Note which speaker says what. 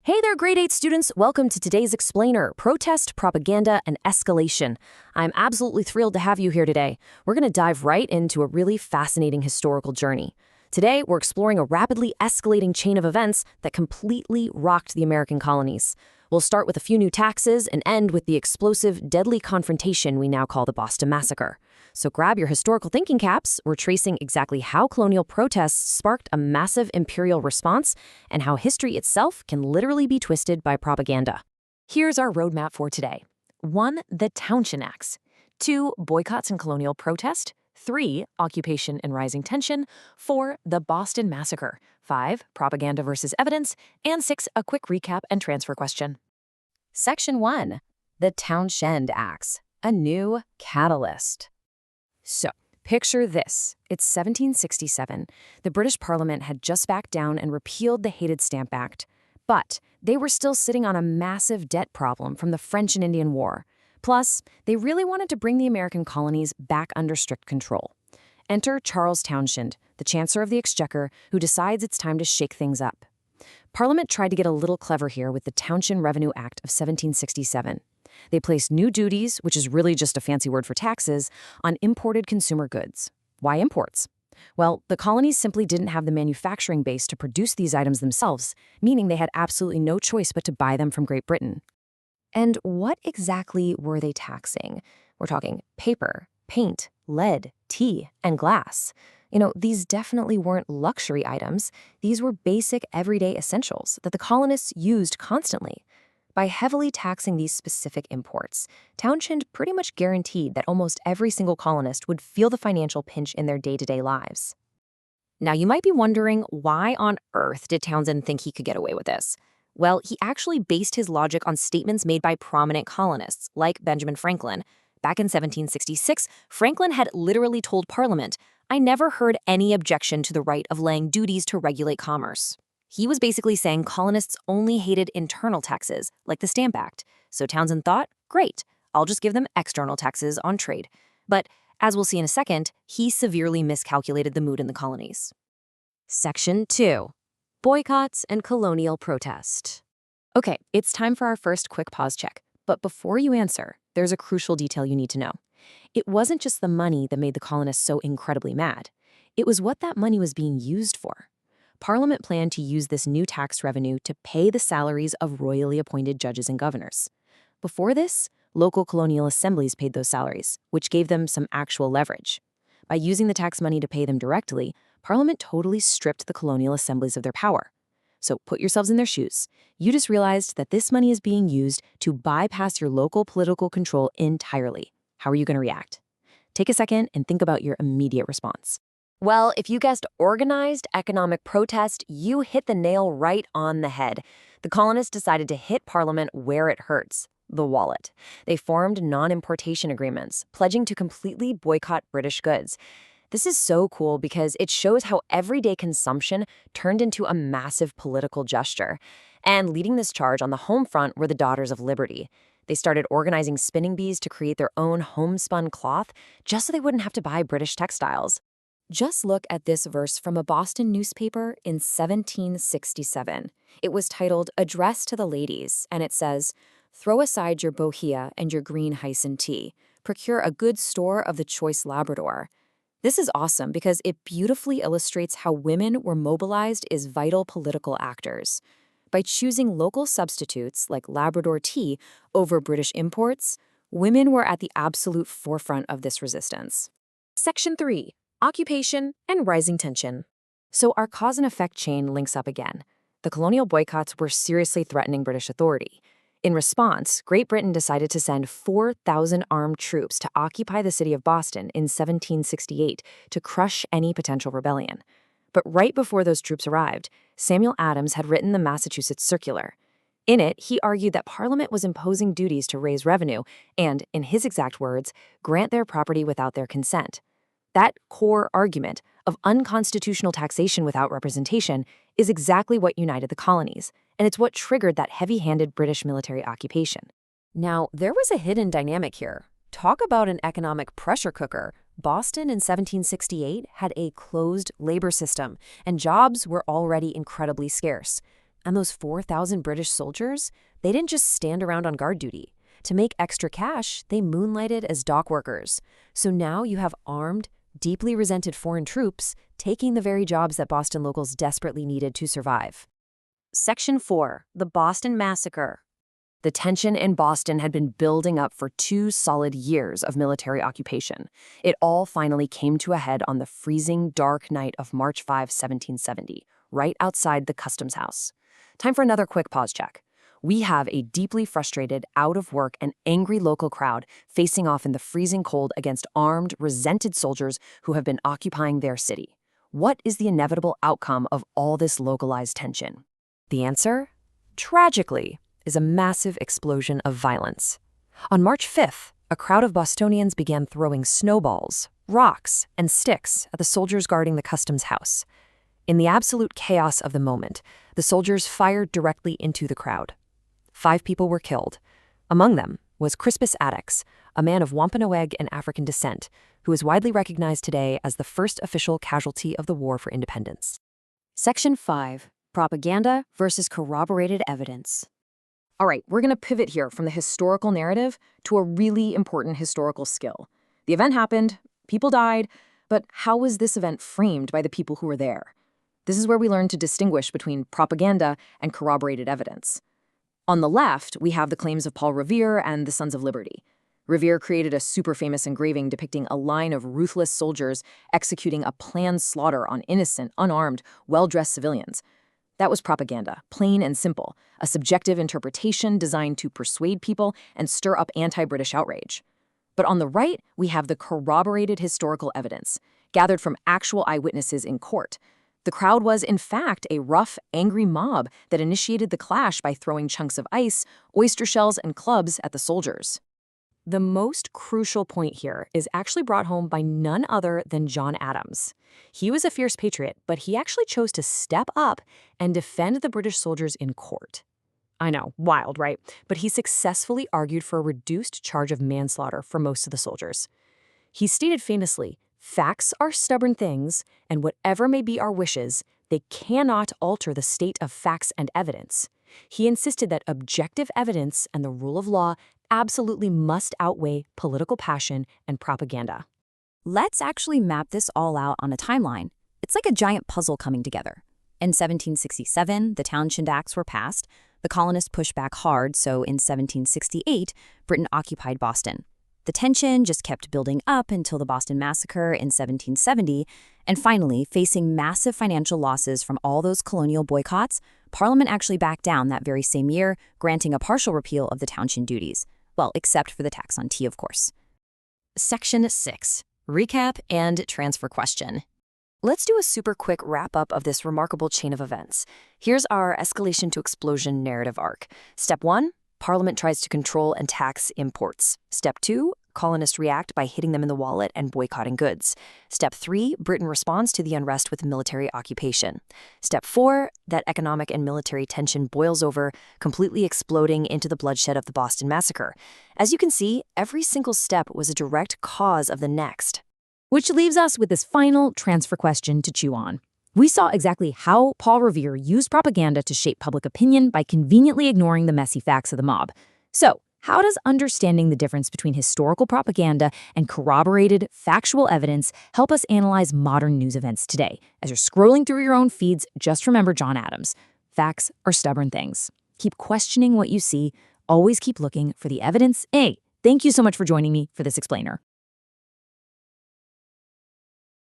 Speaker 1: Hey there, grade 8 students. Welcome to today's Explainer, Protest, Propaganda, and Escalation. I'm absolutely thrilled to have you here today. We're going to dive right into a really fascinating historical journey. Today, we're exploring a rapidly escalating chain of events that completely rocked the American colonies. We'll start with a few new taxes and end with the explosive, deadly confrontation we now call the Boston Massacre. So grab your historical thinking caps. We're tracing exactly how colonial protests sparked a massive imperial response and how history itself can literally be twisted by propaganda. Here's our roadmap for today. 1. The Townshend Acts. 2. Boycotts and colonial protest. 3. Occupation and rising tension. 4. The Boston Massacre. 5. Propaganda versus evidence. And 6. A quick recap and transfer question. Section 1. The Townshend Acts. A new catalyst. So, picture this. It's 1767. The British Parliament had just backed down and repealed the hated Stamp Act. But they were still sitting on a massive debt problem from the French and Indian War. Plus, they really wanted to bring the American colonies back under strict control. Enter Charles Townshend, the Chancellor of the Exchequer, who decides it's time to shake things up. Parliament tried to get a little clever here with the Townshend Revenue Act of 1767. They placed new duties, which is really just a fancy word for taxes, on imported consumer goods. Why imports? Well, the colonies simply didn't have the manufacturing base to produce these items themselves, meaning they had absolutely no choice but to buy them from Great Britain. And what exactly were they taxing? We're talking paper, paint, lead, tea, and glass. These definitely weren't luxury items. These were basic everyday essentials that the colonists used constantly. By heavily taxing these specific imports, Townshend pretty much guaranteed that almost every single colonist would feel the financial pinch in their day-to-day lives. Now, you might be wondering, why on earth did Townshend think he could get away with this? Well, he actually based his logic on statements made by prominent colonists, like Benjamin Franklin. Back in 1766, Franklin had literally told Parliament, "I never heard any objection to the right of laying duties to regulate commerce." He was basically saying colonists only hated internal taxes, like the Stamp Act. So Townshend thought, great, I'll just give them external taxes on trade. But, as we'll see in a second, he severely miscalculated the mood in the colonies. Section 2. Boycotts and colonial protest. Okay, it's time for our first quick pause check. But before you answer, there's a crucial detail you need to know. It wasn't just the money that made the colonists so incredibly mad. It was what that money was being used for. Parliament planned to use this new tax revenue to pay the salaries of royally appointed judges and governors. Before this, local colonial assemblies paid those salaries, which gave them some actual leverage. By using the tax money to pay them directly, Parliament totally stripped the colonial assemblies of their power. So put yourselves in their shoes. You just realized that this money is being used to bypass your local political control entirely. How are you going to react? Take a second and think about your immediate response. Well, if you guessed organized economic protest, you hit the nail right on the head. The colonists decided to hit Parliament where it hurts, the wallet. They formed non-importation agreements, pledging to completely boycott British goods. This is so cool because it shows how everyday consumption turned into a massive political gesture. And leading this charge on the home front were the Daughters of Liberty. They started organizing spinning bees to create their own homespun cloth just so they wouldn't have to buy British textiles. Just look at this verse from a Boston newspaper in 1767. It was titled Address to the Ladies, and it says, "Throw aside your bohea and your green hyson tea. Procure a good store of the choice Labrador." This is awesome because it beautifully illustrates how women were mobilized as vital political actors. By choosing local substitutes like Labrador tea over British imports, women were at the absolute forefront of this resistance. Section 3. Occupation and rising tension. So our cause and effect chain links up again. The colonial boycotts were seriously threatening British authority. In response, Great Britain decided to send 4,000 armed troops to occupy the city of Boston in 1768 to crush any potential rebellion. But right before those troops arrived, Samuel Adams had written the Massachusetts Circular. In it, he argued that Parliament was imposing duties to raise revenue and, in his exact words, grant their property without their consent. That core argument of unconstitutional taxation without representation is exactly what united the colonies, and it's what triggered that heavy-handed British military occupation. Now, there was a hidden dynamic here. Talk about an economic pressure cooker. Boston in 1768 had a closed labor system, and jobs were already incredibly scarce. And those 4,000 British soldiers, they didn't just stand around on guard duty. To make extra cash, they moonlighted as dock workers. So now you have armed, deeply resented foreign troops taking the very jobs that Boston locals desperately needed to survive. Section 4. The Boston Massacre. The tension in Boston had been building up for 2 solid years of military occupation. It all finally came to a head on the freezing, dark night of March 5, 1770, right outside the Customs House. Time for another quick pause check. We have a deeply frustrated, out-of-work, and angry local crowd facing off in the freezing cold against armed, resented soldiers who have been occupying their city. What is the inevitable outcome of all this localized tension? The answer? Tragically, is a massive explosion of violence. On March 5th, a crowd of Bostonians began throwing snowballs, rocks, and sticks at the soldiers guarding the Customs House. In the absolute chaos of the moment, the soldiers fired directly into the crowd. 5 people were killed. Among them was Crispus Attucks, a man of Wampanoag and African descent, who is widely recognized today as the first official casualty of the War for Independence. Section 5. Propaganda versus corroborated evidence. All right, we're going to pivot here from the historical narrative to a really important historical skill. The event happened, people died, but how was this event framed by the people who were there? This is where we learn to distinguish between propaganda and corroborated evidence. On the left, we have the claims of Paul Revere and the Sons of Liberty. Revere created a super famous engraving depicting a line of ruthless soldiers executing a planned slaughter on innocent, unarmed, well-dressed civilians. That was propaganda, plain and simple, a subjective interpretation designed to persuade people and stir up anti-British outrage. But on the right, we have the corroborated historical evidence, gathered from actual eyewitnesses in court. The crowd was, in fact, a rough, angry mob that initiated the clash by throwing chunks of ice, oyster shells, and clubs at the soldiers. The most crucial point here is actually brought home by none other than John Adams. He was a fierce patriot, but he actually chose to step up and defend the British soldiers in court. I know, wild, right? But he successfully argued for a reduced charge of manslaughter for most of the soldiers. He stated famously, "Facts are stubborn things, and whatever may be our wishes, they cannot alter the state of facts and evidence." He insisted that objective evidence and the rule of law absolutely must outweigh political passion and propaganda.
Speaker 2: Let's actually map this all out on a timeline. It's like a giant puzzle coming together. In 1767, the Townshend Acts were passed. The colonists pushed back hard, so in 1768, Britain occupied Boston. The tension just kept building up until the Boston Massacre in 1770, and finally, facing massive financial losses from all those colonial boycotts, Parliament actually backed down that very same year, granting a partial repeal of the Townshend duties. Well, except for the tax on tea, of course.
Speaker 1: Section 6. Recap and transfer question. Let's do a super quick wrap-up of this remarkable chain of events. Here's our escalation to explosion narrative arc. Step 1, Parliament tries to control and tax imports. Step 2, colonists react by hitting them in the wallet and boycotting goods. Step 3, Britain responds to the unrest with military occupation. Step 4, that economic and military tension boils over, completely exploding into the bloodshed of the Boston Massacre. As you can see, every single step was a direct cause of the next.
Speaker 2: Which leaves us with this final transfer question to chew on. We saw exactly how Paul Revere used propaganda to shape public opinion by conveniently ignoring the messy facts of the mob. So, how does understanding the difference between historical propaganda and corroborated, factual evidence help us analyze modern news events today? As you're scrolling through your own feeds, just remember John Adams. Facts are stubborn things. Keep questioning what you see. Always keep looking for the evidence. Hey, thank you so much for joining me for this explainer.